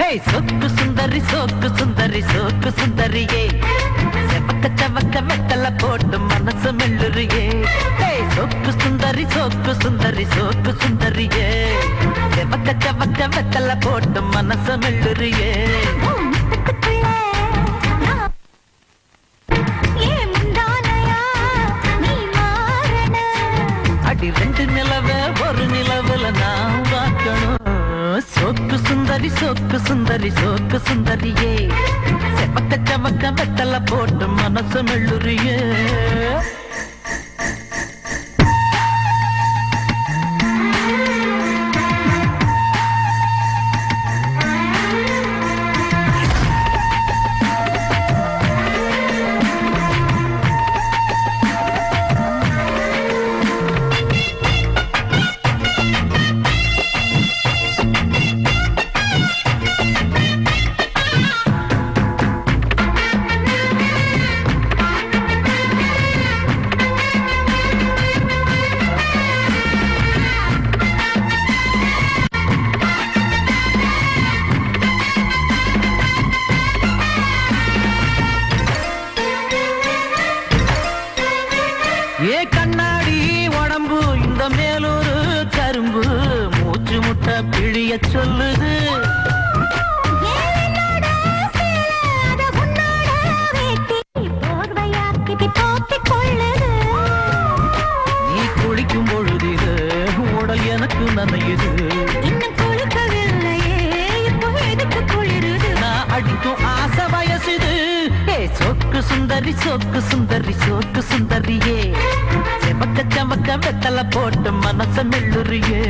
ஏய் சொக்கு சுந்தரி சோக்கு சுந்தரி சோக்கு சுந்தரியே செவக்க செவக்க வெத்தல போட்டு மனசு மெல்லுறியே சொக்கு சுந்தரி சோக்கு சுந்தரி சோக்கு சுந்தரியே செவக்க செவக்க வெத்தல போட்டு மனசு மெல்லுறியே அடி ரெண்டு நிலவே ஒரு நிலவுல நான் பார்க்கணும் சோக்கு சுந்தரி சோக்கு சுந்தரி சோக்கு சுந்தரியே செவக்க செவக்க வெத்தல போட்டு மனசு மெல்லுறியே ஏ கண்ணாடி உடம்பு இந்த மேலூரு கரும்பு மூச்சு முட்டை பிழிய சொல்லுது நீ குளிக்கும் பொழுது இது உடல் எனக்கு நனையுது நான் அடிக்கும் ஆசை வயசுது சோக்கு சுந்தரி சோக்கு சுந்தரி சோக்கு சுந்தரியே செவக்க செவக்க வெத்தல போட்டு மனச மெல்லுறியே